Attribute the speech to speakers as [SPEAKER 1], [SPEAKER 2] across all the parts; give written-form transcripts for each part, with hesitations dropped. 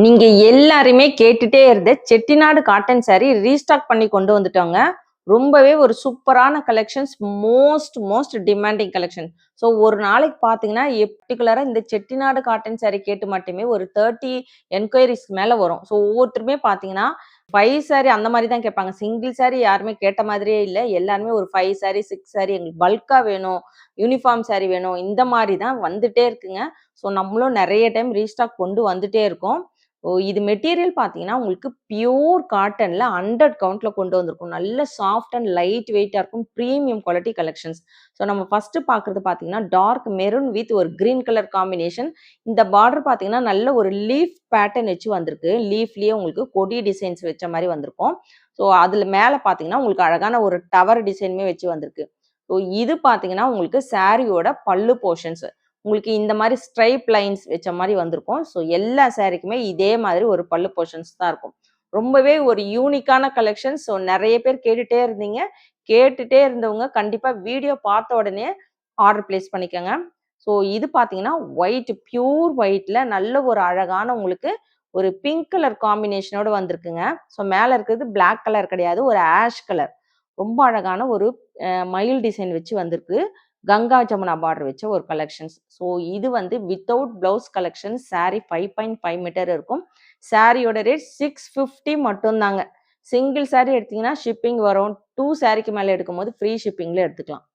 [SPEAKER 1] நீங்க எல்லாருமே கேட்டுட்டே இருந்த செட்டிநாடு காட்டன் சாரி ரீஸ்டாக் பண்ணி கொண்டு வந்துட்டோங்க. ரொம்பவே ஒரு சூப்பரான collections. Most demanding collection. So ஒரு நாளைக்கு பார்த்தீங்கன்னா, பர்ட்டிகுலரா இந்த செட்டிநாடு காட்டன் சாரி கேட்டு மட்டுமே ஒரு 30 என்கொயரீஸ் மேல வரும். ஸோ ஒவ்வொருத்தருமே பார்த்தீங்கன்னா, 5 சாரி அந்த மாரி தான் கேட்பாங்க. சிங்கிள் சாரி யாருமே கேட்ட மாதிரியே இல்ல. எல்லாருமே ஒரு 5 சாரி, 6 சாரி எங்களுக்கு பல்கா வேணும், யூனிஃபார்ம் சாரி வேணும், இந்த மாரி தான் வந்துட்டே இருக்குங்க. ஸோ நம்மளும் நெறைய டைம் ரீஸ்டாக் கொண்டு வந்துட்டே இருக்கோம். இது மெட்டீரியல் பார்த்தீங்கன்னா, உங்களுக்கு பியூர் காட்டன்ல 100 கவுண்ட்ல கொண்டு வந்திருக்கும். நல்ல சாஃப்ட் அண்ட் லைட் வெயிட்டா இருக்கும். Premium quality collections. ஸோ நம்ம ஃபர்ஸ்ட் பார்க்குறது பார்த்தீங்கன்னா, டார்க் மெரூன் வித் ஒரு கிரீன் கலர் காம்பினேஷன். இந்த பார்டர் பார்த்தீங்கன்னா, நல்ல ஒரு லீஃப் பேட்டர்ன் வச்சு வந்திருக்கு. லீஃப்லயே உங்களுக்கு கொடி டிசைன்ஸ் வச்ச மாரி வந்திருக்கும். ஸோ அதுல மேல பார்த்தீங்கன்னா, உங்களுக்கு அழகான ஒரு டவர் டிசைனுமே வச்சு வந்திருக்கு. ஸோ இது பார்த்தீங்கன்னா, உங்களுக்கு சாரியோட பல்லு போர்ஷன்ஸ். உங்களுக்கு இந்த மாரி ஸ்ட்ரைப் லைன்ஸ் வச்ச மாரி வந்திருக்கும். ஸோ எல்லா சாரீக்குமே இதே மாதிரி ஒரு பல்லு போர்ஷன்ஸ் தான் இருக்கும். ரொம்பவே ஒரு யூனிக்கான கலெக்ஷன். ஸோ நெறைய பேர் கேட்டுட்டே இருந்தீங்க. கேட்டுட்டே இருந்தவங்க கண்டிப்பா வீடியோ பார்த்த உடனே ஆர்டர் பிளேஸ் பண்ணிக்கங்க. ஸோ இது பார்த்தீங்கன்னா, பியூர் ஒயிட்ல நல்ல ஒரு அழகான உங்களுக்கு ஒரு பிங்க் கலர் காம்பினேஷனோட வந்திருக்குங்க. ஸோ மேல இருக்கிறது பிளாக் கலர் கிடையாது. ஒரு ஆஷ் கலர். ரொம்ப அழகான ஒரு மயில் டிசைன் வச்சு வந்திருக்கு. கங்கா ஜமுனா பார்டர் வச்ச ஒரு கலெக்ஷன்ஸ். ஸோ இது வந்து without blouse collection. Sari 5.5 metre இருக்கும். சாரியோட ரேட் 650 மட்டும்தாங்க. சிங்கிள் சாரி எடுத்தீங்கன்னா ஷிப்பிங் வரும். 2 சாரிக்கு மேல எடுக்கும்போது ஃப்ரீ ஷிப்பிங்ல எடுத்துக்கலாம்.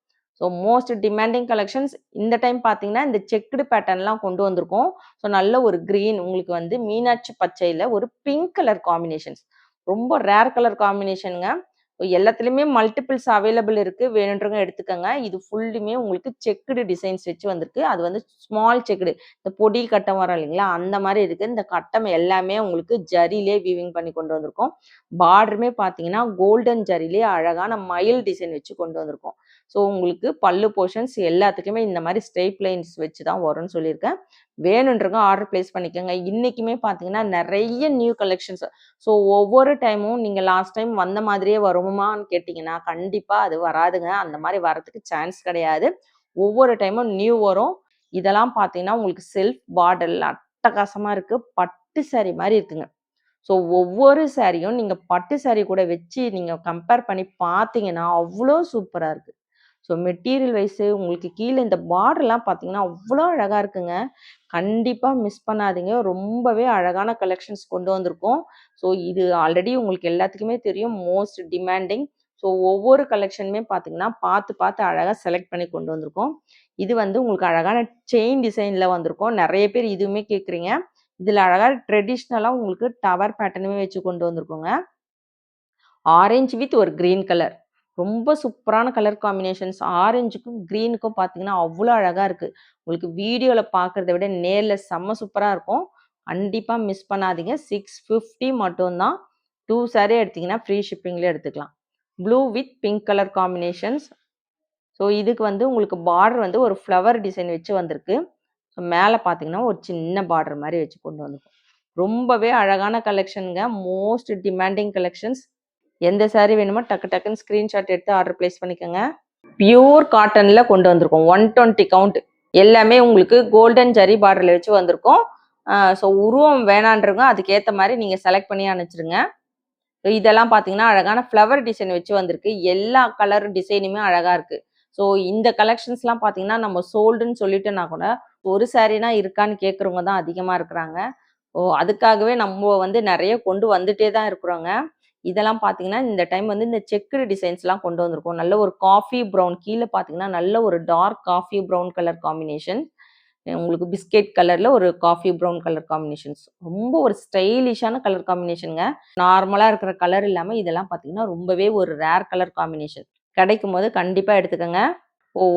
[SPEAKER 1] So most demanding collections. இந்த டைம் பார்த்தீங்கன்னா, இந்த செக்குடு பேட்டர்ன்லாம் கொண்டு வந்திருக்கோம். ஸோ நல்ல ஒரு கிரீன் உங்களுக்கு வந்து மீனாட்சி பச்சையில ஒரு பிங்க் கலர் காம்பினேஷன்ஸ். ரொம்ப ரேர் கலர் காம்பினேஷனுங்க. எல்லாத்துலயுமே மல்டிபிள்ஸ் அவைலபிள் இருக்கு. வேணுன்றவங்க எடுத்துக்கங்க. இது ஃபுல்லுமே உங்களுக்கு செக்குடு டிசைன்ஸ் வச்சு வந்திருக்கு. அது வந்து ஸ்மால் செக்குடு. இந்த பொடி கட்டம் வரும் இல்லைங்களா? அந்த மாரி இருக்கு. இந்த கட்டம் எல்லாமே உங்களுக்கு ஜரியிலே வீவிங் பண்ணி கொண்டு வந்திருக்கோம். பார்டருமே பார்த்தீங்கன்னா, கோல்டன் ஜரியிலே அழகான மயில் டிசைன் வச்சு கொண்டு வந்திருக்கோம். ஸோ உங்களுக்கு பல்லு போர்ஷன்ஸ் எல்லாத்துக்குமே இந்த மாரி ஸ்ட்ரெய்ட் லைன்ஸ் வச்சு தான் வரும்னு சொல்லியிருக்கேன். வேணுன்றவங்க ஆர்டர் பிளேஸ் பண்ணிக்கோங்க. இன்னைக்குமே பார்த்தீங்கன்னா, நெறைய நியூ கலெக்ஷன்ஸ். ஸோ ஒவ்வொரு டைமும் நீங்க லாஸ்ட் டைம் வந்த மாதிரியே வருமான்னு கேட்டீங்கன்னா, கண்டிப்பா அது வராதுங்க. அந்த மாரி வரதுக்கு சான்ஸ் கிடையாது. ஒவ்வொரு டைமும் நியூ வரும். இதெல்லாம் பார்த்தீங்கன்னா, உங்களுக்கு செல்ஃப் பார்டர்ல அட்டகாசமா இருக்கு. பட்டு சாரி மாரி இருக்குங்க. ஸோ ஒவ்வொரு சாரியும் நீங்க பட்டு சாரி கூட வச்சு நீங்க கம்பேர் பண்ணி பார்த்தீங்கன்னா, அவ்ளோ சூப்பரா இருக்கு. ஸோ மெட்டீரியல் வைஸு உங்களுக்கு கீழ இந்த பார்டர்லாம் பார்த்தீங்கன்னா, அவ்ளோ அழகா இருக்குங்க. கண்டிப்பா மிஸ் பண்ணாதீங்க. ரொம்பவே அழகான கலெக்ஷன்ஸ் கொண்டு வந்திருக்கோம். ஸோ இது ஆல்ரெடி உங்களுக்கு எல்லாத்துக்குமே தெரியும். Most demanding. ஸோ ஒவ்வொரு கலெக்ஷனுமே பார்த்தீங்கன்னா, பார்த்து அழகா செலக்ட் பண்ணி கொண்டு வந்திருக்கோம். இது வந்து உங்களுக்கு அழகான செயின் டிசைன்ல வந்திருக்கும். நெறைய பேர் இதுவுமே கேட்குறீங்க. இதுல அழகா ட்ரெடிஷ்னலா உங்களுக்கு டவர் பேட்டர்னுமே வச்சு கொண்டு வந்திருக்கோங்க. ஆரஞ்சு வித் ஒரு கிரீன் கலர். ரொம்ப சூப்பரான கலர் காம்பினேஷன்ஸ். ஆரஞ்சுக்கும், கிரீனுக்கும் பார்த்தீங்கன்னா, அவ்ளோ அழகா இருக்கு. உங்களுக்கு வீடியோல பார்க்கறத விட நேர்ல செம்ம சூப்பரா இருக்கும். கண்டிப்பா மிஸ் பண்ணாதீங்க. 650 மட்டும் தான். 2 சாரி எடுத்தீங்கன்னா, ஃப்ரீ ஷிப்பிங்ல எடுத்துக்கலாம். Blue with pink colour combinations. So இதுக்கு வந்து உங்களுக்கு பார்டர் வந்து ஒரு ஃப்ளவர் டிசைன் வச்சு வந்திருக்கு. ஸோ மேல பார்த்தீங்கன்னா, ஒரு சின்ன பார்டர் மாரி வச்சு கொண்டு வந்திருக்கோம். ரொம்பவே அழகான கலெக்ஷன்ங்க. Most demanding collections. எந்த சாரி வேணுமோ டக்குன்னு ஸ்கிரீன்ஷாட் எடுத்து ஆர்டர் பிளேஸ் பண்ணிக்கோங்க. பியூர் காட்டன்ல கொண்டு வந்திருக்கோம். 120 கவுண்ட். எல்லாமே உங்களுக்கு கோல்டன் ஜரி பார்டர்ல வச்சு வந்திருக்கும். ஸோ உருவம் வேணான்றவங்க அதுக்கேத்த மாரி நீங்க செலக்ட் பண்ணி அனுப்பிச்சிடுங்க. இதெல்லாம் பார்த்தீங்கன்னா, அழகான ஃப்ளவர் டிசைன் வச்சு வந்திருக்கு. எல்லா கலர் டிசைனுமே அழகா இருக்கு. ஸோ இந்த கலெக்ஷன்ஸ்லாம் பார்த்தீங்கன்னா, நம்ம சோல்டுன்னு சொல்லிட்டோம்னா கூட, ஒரு சாரீனா இருக்கான்னு கேட்குறவங்க தான் அதிகமா இருக்கிறாங்க. அதுக்காகவே நம்ம வந்து நெறைய கொண்டு வந்துட்டே தான் இருக்கிறோங்க. இதெல்லாம் பார்த்தீங்கன்னா, இந்த டைம் வந்து இந்த செக்குடு டிசைன்ஸ்லாம் கொண்டு வந்திருக்கோம். நல்ல ஒரு காஃபி ப்ரவுன் கீழ பார்த்தீங்கன்னா, நல்ல ஒரு dark coffee brown colour combination. உங்களுக்கு பிஸ்கட் கலர்ல ஒரு காஃபி ப்ரவுன் கலர் காம்பினேஷன்ஸ். ரொம்ப ஒரு ஸ்டைலிஷான கலர் காம்பினேஷன்ங்க. நார்மலா இருக்கிற கலர் இல்லாம இதெல்லாம் பார்த்தீங்கன்னா, ரொம்பவே ஒரு ரேர் கலர் காம்பினேஷன். கிடைக்கும்போது கண்டிப்பா எடுத்துக்கங்க.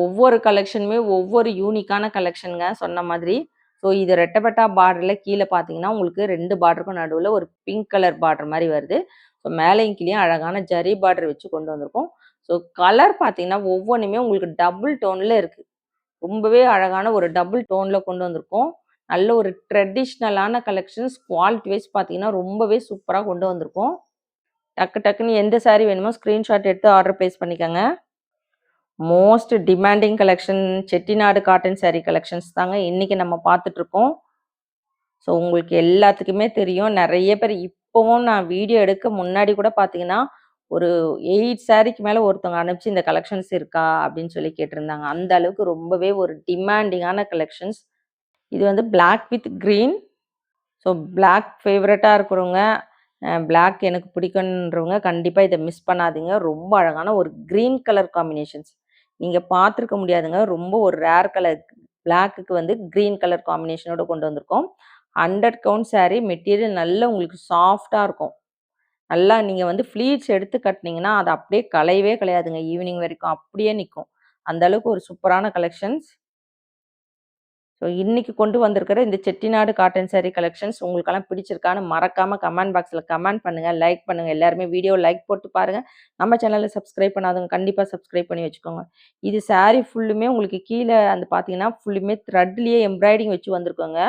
[SPEAKER 1] ஒவ்வொரு கலெக்ஷனுமே ஒவ்வொரு யூனிக்கான கலெக்ஷன்ங்க சொன்ன மாதிரி. ஸோ இது ரெட்டப்பட்டா பார்டர்ல கீழ பார்த்தீங்கன்னா, உங்களுக்கு 2 பார்டருக்கும் நடுவுல ஒரு பிங்க் கலர் பார்டர் மாரி வருது. ஸோ மேலேயும் கீழயும் அழகான ஜரி பார்டர் வச்சு கொண்டு வந்திருக்கோம். ஸோ கலர் பார்த்தீங்கன்னா, ஒவ்வொன்னுமே உங்களுக்கு டபுள் டோன்ல இருக்கு. ரொம்பவே அழகான ஒரு டபுள் டோன்ல கொண்டு வந்திருக்கோம். நல்ல ஒரு ட்ரெடிஷ்னலான கலெக்ஷன்ஸ். குவாலிட்டி வைஸ் பார்த்தீங்கன்னா, ரொம்பவே சூப்பரா கொண்டு வந்திருக்கோம். டக்குன்னு எந்த சாரி வேணுமோ ஸ்கிரீன்ஷாட் எடுத்து ஆர்டர் பிளேஸ் பண்ணிக்கங்க. Most demanding collection Chettinad cotton sorry collections தாங்க இன்னைக்கு நம்ம பார்த்துட்டு இருக்கோம். ஸோ உங்களுக்கு எல்லாத்துக்குமே தெரியும். நெறைய பேர் இப்பவும் நான் வீடியோ எடுக்க முன்னாடி கூட பார்த்தீங்கன்னா, ஒரு 8 சாரீக்கு மேல ஒருத்தவங்க அனுப்பிச்சு இந்த கலெக்ஷன்ஸ் இருக்கா? அப்படின்னு சொல்லி கேட்டிருந்தாங்க. அந்த அளவுக்கு ரொம்பவே ஒரு டிமாண்டிங்கான கலெக்ஷன்ஸ். இது வந்து black with green. So black ஃபேவரட்டா இருக்கிறவங்க, பிளாக் எனக்கு பிடிக்குன்றவங்க கண்டிப்பா இத மிஸ் பண்ணாதீங்க. ரொம்ப அழகான ஒரு கிரீன் கலர் காம்பினேஷன்ஸ். நீங்க பார்த்துருக்க முடியாதுங்க. ரொம்ப ஒரு ரேர் கலர். பிளாக்குக்கு வந்து கிரீன் கலர் காம்பினேஷனோட கொண்டு வந்திருக்கோம். 100 கவுண்ட் சாரி மெட்டீரியல் நல்லா உங்களுக்கு சாஃப்ட்டா இருக்கும். நல்லா நீங்க வந்து ஃப்ளீட்ஸ் எடுத்து கட்டுனீங்கன்னா, அது அப்படியே கலையவே கலையாதுங்க. ஈவினிங் வரைக்கும் அப்படியே நிக்கும். அந்த அளவுக்கு ஒரு சூப்பரான கலெக்ஷன்ஸ். ஸோ இன்னைக்கு கொண்டு வந்திருக்கிற இந்த செட்டிநாடு காட்டன் சாரி கலெக்ஷன்ஸ் உங்களுக்கெல்லாம் பிடிச்சிருக்கான்னு மறக்காம கமெண்ட் பாக்ஸில் கமெண்ட் பண்ணுங்க, லைக் பண்ணுங்க. எல்லாருமே வீடியோ லைக் போட்டு பாருங்க. நம்ம சேனலை சப்ஸ்கிரைப் பண்ணாதவங்க கண்டிப்பாக சப்ஸ்கிரைப் பண்ணி வச்சுக்கோங்க. இது சாரி ஃபுல்லுமே உங்களுக்கு கீழே அந்த பார்த்தீங்கன்னா ஃபுல்லுமே த்ரெட்லேயே எம்ப்ராய்டிங் வச்சு வந்திருக்கோங்க.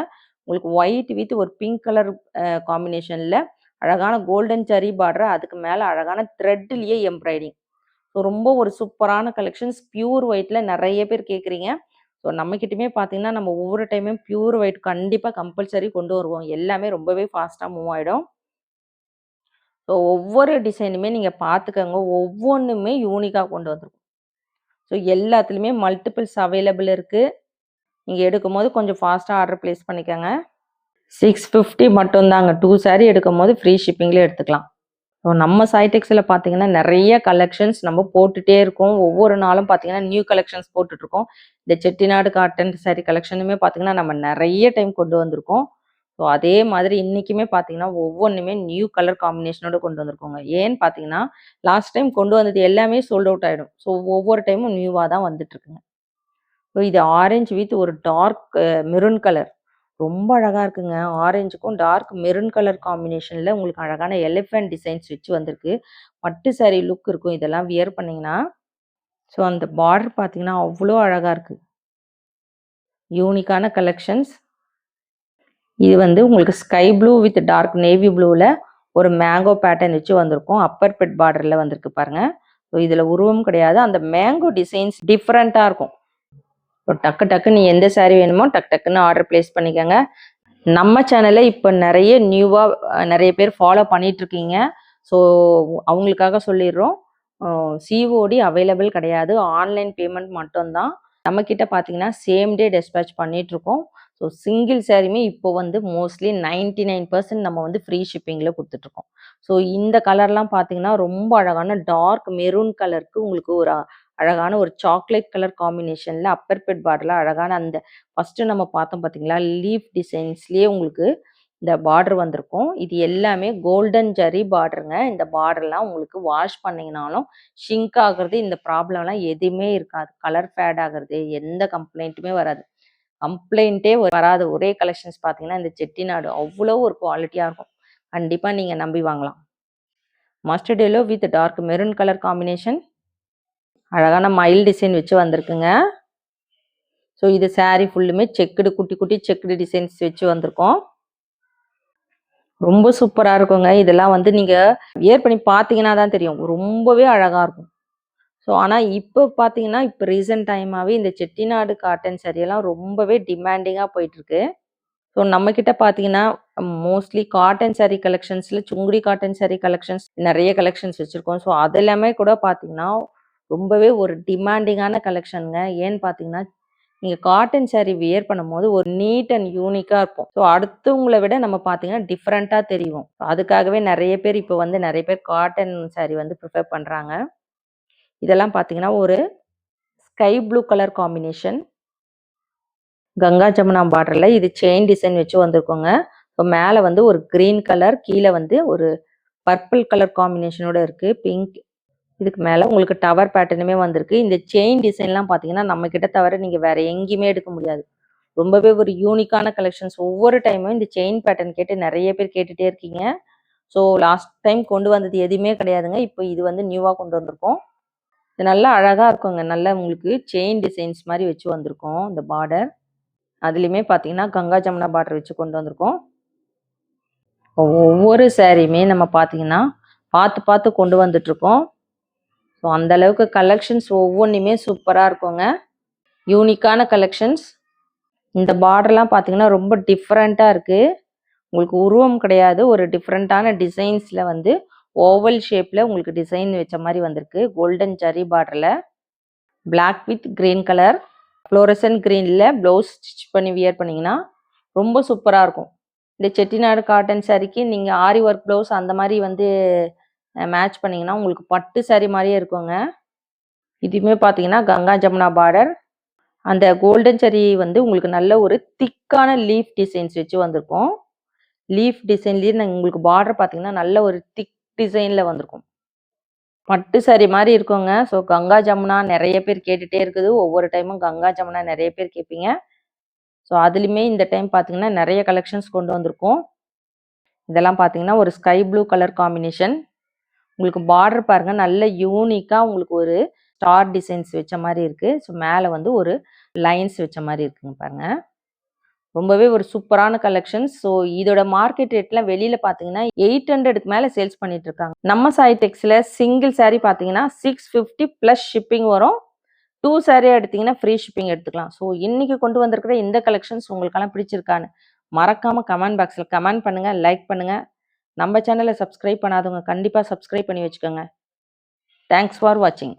[SPEAKER 1] உங்களுக்கு ஒயிட் வித் ஒரு பிங்க் கலர் காம்பினேஷனில் அழகான கோல்டன் ஜரி பார்டர், அதுக்கு மேலே அழகான த்ரெட்லேயே எம்ப்ராய்டிங். ஸோ ரொம்ப ஒரு சூப்பரான கலெக்ஷன்ஸ். பியூர் ஒயிட்டில் நிறைய பேர் கேட்குறீங்க. ஸோ நம்மக்கிட்டயுமே பார்த்தீங்கன்னா, நம்ம ஒவ்வொரு டைமும் பியூர் ஒயிட் கண்டிப்பா கம்பல்சரி கொண்டு வருவோம். எல்லாமே ரொம்பவே ஃபாஸ்ட்டா மூவ் ஆயிடும். ஸோ ஒவ்வொரு டிசைனுமே நீங்க பார்த்துக்கங்க. ஒவ்வொன்னுமே யூனிக்கா கொண்டு வந்திருக்கோம். ஸோ எல்லாத்துலயுமே மல்டிபிள்ஸ் அவைலபிள் இருக்கு. நீங்க எடுக்கும்போது கொஞ்சம் ஃபாஸ்ட்டா ஆர்டர் பிளேஸ் பண்ணிக்கங்க. 650 மட்டும் தாங்க. 2 சாரி எடுக்கும்போது ஃப்ரீ ஷிப்பிங்ல எடுத்துக்கலாம். ஸோ நம்ம சாய்டெக்ஸில் பார்த்தீங்கன்னா நிறைய கலெக்ஷன்ஸ் நம்ம போட்டுகிட்டே இருக்கோம். ஒவ்வொரு நாளும் பார்த்தீங்கன்னா நியூ கலெக்ஷன்ஸ் போட்டுட்ருக்கோம். இந்த செட்டிநாடு காட்டன் சாரி கலெக்ஷனுமே பார்த்தீங்கன்னா நம்ம நிறைய டைம் கொண்டு வந்திருக்கோம். ஸோ அதே மாதிரி இன்றைக்குமே பார்த்தீங்கன்னா ஒவ்வொன்றுமே நியூ கலர் காம்பினேஷனோட கொண்டு வந்திருக்கோங்க. ஏன்னு பார்த்தீங்கன்னா லாஸ்ட் டைம் கொண்டு வந்தது எல்லாமே சோல்ட் அவுட் ஆகிடும். ஸோ ஒவ்வொரு டைமும் நியூவாக தான் வந்துட்டுருக்குங்க. ஸோ இது ஆரஞ்சு வித் ஒரு டார்க் மெரூன் கலர். ரொம்ப அழகா இருக்குங்க. ஆரஞ்சுக்கும் டார்க் மெரூன் கலர் காம்பினேஷன்ல உங்களுக்கு அழகான எலிஃபென்ட் டிசைன்ஸ் வச்சு வந்திருக்கு. பட்டு சாரி லுக் இருக்கும் இதெல்லாம் வியர் பண்ணீங்கன்னா. ஸோ அந்த பார்டர் பார்த்தீங்கன்னா அவ்வளோ அழகா இருக்கு. யூனிக்கான கலெக்ஷன்ஸ். இது வந்து உங்களுக்கு sky blue with dark navy ப்ளூவில் ஒரு மேங்கோ பேட்டர்ன் வச்சு வந்திருக்கும். அப்பர் பெட் பார்டரில் வந்திருக்கு பாருங்க. ஸோ இதில் உருவம் கிடையாது. அந்த மேங்கோ டிசைன்ஸ் டிஃப்ரெண்ட்டாக இருக்கும். ஸோ டக்கு டக்குன்னு எந்த சாரி வேணுமோ டக்கு டக்குன்னு ஆர்டர் பிளேஸ் பண்ணிக்கோங்க. நம்ம சேனலை இப்போ நிறைய நியூவாக நிறைய பேர் ஃபாலோ பண்ணிகிட்ருக்கீங்க. ஸோ அவங்களுக்காக சொல்லிடுறோம். சிஓடி அவைலபிள் கிடையாது. ஆன்லைன் பேமெண்ட் மட்டும்தான். நம்மக்கிட்ட பார்த்தீங்கன்னா சேம் டே டெஸ்பேச் பண்ணிகிட்ருக்கோம். ஸோ சிங்கிள் சாரியுமே இப்போ வந்து மோஸ்ட்லி 99% நம்ம வந்து ஃப்ரீ ஷிப்பிங்கில் கொடுத்துட்ருக்கோம். ஸோ இந்த கலர்லாம் பார்த்தீங்கன்னா ரொம்ப அழகான டார்க் மெரூன் கலருக்கு உங்களுக்கு ஒரு அழகான ஒரு சாக்லேட் கலர் காம்பினேஷனில் அப்பர் பெட் பார்டரில் அழகான அந்த ஃபஸ்ட்டு நம்ம பார்த்தோம் பார்த்தீங்களா லீஃப் டிசைன்ஸ்லேயே உங்களுக்கு இந்த பார்டர் வந்திருக்கும். இது எல்லாமே கோல்டன் ஜரி பார்டருங்க. இந்த பார்டர்லாம் உங்களுக்கு வாஷ் பண்ணிங்கனாலும் ஷிங்க் ஆகுறது இந்த ப்ராப்ளம்லாம் எதுவுமே இருக்காது. கலர் ஃபேட் ஆகுறது எந்த கம்ப்ளைண்ட்டுமே வராது. கம்ப்ளைண்ட்டே வராத ஒரே கலெக்ஷன்ஸ் பார்த்தீங்கன்னா இந்த செட்டிநாடு அவ்வளோ ஒரு குவாலிட்டியாக இருக்கும். கண்டிப்பாக நீங்கள் நம்பி வாங்கலாம். Mustard yellow with dark maroon colour combination. அழகான மயில் டிசைன் வச்சு வந்திருக்குங்க. ஸோ இது சாரி ஃபுல்லுமே செக்குடு குட்டி குட்டி செக்குடு டிசைன்ஸ் வச்சு வந்திருக்கோம். ரொம்ப சூப்பராக இருக்குங்க. இதெல்லாம் வந்து நீங்கள் வியர் பண்ணி பார்த்தீங்கன்னா தான் தெரியும். ரொம்பவே அழகாக இருக்கும். ஸோ ஆனால் இப்போ பார்த்தீங்கன்னா இப்போ ரீசெண்ட் டைமாகவே இந்த செட்டிநாடு காட்டன் சாரியெல்லாம் ரொம்பவே டிமாண்டிங்காக போயிட்டுருக்கு. ஸோ நம்மக்கிட்ட பார்த்தீங்கன்னா மோஸ்ட்லி காட்டன் சாரீ கலெக்ஷன்ஸில் சுங்குடி காட்டன் சாரீ கலெக்ஷன்ஸ் நிறைய கலெக்ஷன்ஸ் வச்சுருக்கோம். ஸோ அதெல்லாமே கூட பார்த்தீங்கன்னா ரொம்பவே ஒரு டிமாண்டிங்கான கலெக்ஷனுங்க. ஏன்னு பார்த்தீங்கன்னா நீங்கள் காட்டன் சாரீ வியர் பண்ணும்போது ஒரு நீட் அண்ட் யூனிக்காக இருப்போம். ஸோ அடுத்தவங்களை விட நம்ம பார்த்தீங்கன்னா டிஃப்ரெண்ட்டாக தெரியும். அதுக்காகவே நிறைய பேர் இப்போ வந்து நிறைய பேர் காட்டன் சாரீ வந்து ப்ரிஃபர் பண்ணுறாங்க. இதெல்லாம் பார்த்தீங்கன்னா ஒரு sky blue colour combination. Ganga Jamuna பார்டரில் இது செயின் டிசைன் வச்சு வந்திருக்கோங்க. ஸோ மேலே வந்து ஒரு க்ரீன் கலர், கீழே வந்து ஒரு பர்பிள் கலர் காம்பினேஷனோட இருக்குது. பிங்க். இதுக்கு மேலே உங்களுக்கு டவர் பேட்டர்னுமே வந்திருக்கு. இந்த செயின் டிசைன்லாம் பார்த்தீங்கன்னா நம்மக்கிட்ட தவிர நீங்கள் வேறு எங்கேயுமே எடுக்க முடியாது. ரொம்பவே ஒரு யூனிக்கான கலெக்ஷன்ஸ். ஒவ்வொரு டைமும் இந்த செயின் பேட்டர்ன் கேட்டு நிறைய பேர் கேட்டுகிட்டே இருக்கீங்க. ஸோ லாஸ்ட் டைம் கொண்டு வந்தது எதுவுமே கிடையாதுங்க. இப்போ இது வந்து நியூவாக கொண்டு வந்திருக்கோம். இது நல்லா அழகாக இருக்குங்க. நல்லா உங்களுக்கு செயின் டிசைன்ஸ் மாதிரி வச்சு வந்திருக்கோம் இந்த பார்டர். அதுலேயுமே பார்த்தீங்கன்னா கங்கா ஜமுனா பார்டர் வச்சு கொண்டு வந்திருக்கோம். ஒவ்வொரு சாரியுமே நம்ம பார்த்தீங்கன்னா பார்த்து பார்த்து கொண்டு வந்துட்ருக்கோம். ஸோ அந்தளவுக்கு கலெக்ஷன்ஸ் ஒவ்வொன்றுமே சூப்பராக இருக்குங்க. யூனிக்கான கலெக்ஷன்ஸ். இந்த பார்டர்லாம் பார்த்தீங்கன்னா ரொம்ப டிஃப்ரெண்ட்டாக இருக்குது. உங்களுக்கு உருவம் கிடையாது. ஒரு டிஃப்ரெண்ட்டான டிசைன்ஸில் வந்து ஓவல் ஷேப்பில் உங்களுக்கு டிசைன் வச்ச மாதிரி வந்திருக்கு. கோல்டன் ஜரி பார்டரில் black with green colour fluorescent கிரீனில் ப்ளவுஸ் ஸ்டிச் பண்ணி வியர் பண்ணிங்கன்னா ரொம்ப சூப்பராக இருக்கும். இந்த செட்டிநாடு காட்டன் சாரிக்கு நீங்கள் ஆரி ஒர்க் ப்ளவுஸ் அந்த மாதிரி வந்து மேட்ச் பண்ணிங்கன்னா உங்களுக்கு பட்டு சாரி மாதிரியே இருக்குங்க. இதுவுமே பார்த்தீங்கன்னா கங்கா ஜமுனா பார்டர், அந்த கோல்டன் ஜரி வந்து உங்களுக்கு நல்ல ஒரு திக்கான லீஃப் டிசைன்ஸ் வச்சு வந்திருக்கும். லீஃப் டிசைன்லேயே உங்களுக்கு பார்டர் பார்த்தீங்கன்னா நல்ல ஒரு திக் டிசைனில் வந்திருக்கும். பட்டு சாரி மாதிரி இருக்குங்க. ஸோ கங்கா ஜமுனா நிறைய பேர் கேட்டுகிட்டே இருக்குது. ஒவ்வொரு டைமும் கங்கா ஜமுனா நிறைய பேர் கேட்பீங்க. ஸோ அதுலேயுமே இந்த டைம் பார்த்தீங்கன்னா நிறைய கலெக்ஷன்ஸ் கொண்டு வந்திருக்கோம். இதெல்லாம் பார்த்தீங்கன்னா ஒரு ஸ்கை ப்ளூ கலர் காம்பினேஷன். உங்களுக்கு பார்டர் பாருங்க நல்ல யூனிக்காக உங்களுக்கு ஒரு ஸ்டார் டிசைன்ஸ் வச்ச மாதிரி இருக்குது. ஸோ மேலே வந்து ஒரு லைன்ஸ் வச்ச மாதிரி இருக்குங்க பாருங்க. ரொம்பவே ஒரு சூப்பரான கலெக்ஷன்ஸ். ஸோ இதோட மார்க்கெட் ரேட்லாம் வெளியில் பார்த்தீங்கன்னா 800க்கு மேலே சேல்ஸ் பண்ணிட்டு இருக்காங்க. நம்ம சாய் டெக்ஸில் சிங்கிள் சாரீ பார்த்தீங்கன்னா 650 ப்ளஸ் ஷிப்பிங் வரும். 2 சாரீ எடுத்தீங்கன்னா ஃப்ரீ ஷிப்பிங் எடுத்துக்கலாம். ஸோ இன்னைக்கு கொண்டு வந்திருக்கிற இந்த கலெக்ஷன்ஸ் உங்களுக்கெல்லாம் பிடிச்சிருக்கான்னு மறக்காம கமெண்ட் பாக்ஸில் கமெண்ட் பண்ணுங்க, லைக் பண்ணுங்க. நம்ம சேனலை சப்ஸ்கிரைப் பண்ணாதவங்க கண்டிப்பாக சப்ஸ்கிரைப் பண்ணி வச்சுக்கோங்க. தேங்க்ஸ் ஃபார் வாட்சிங்.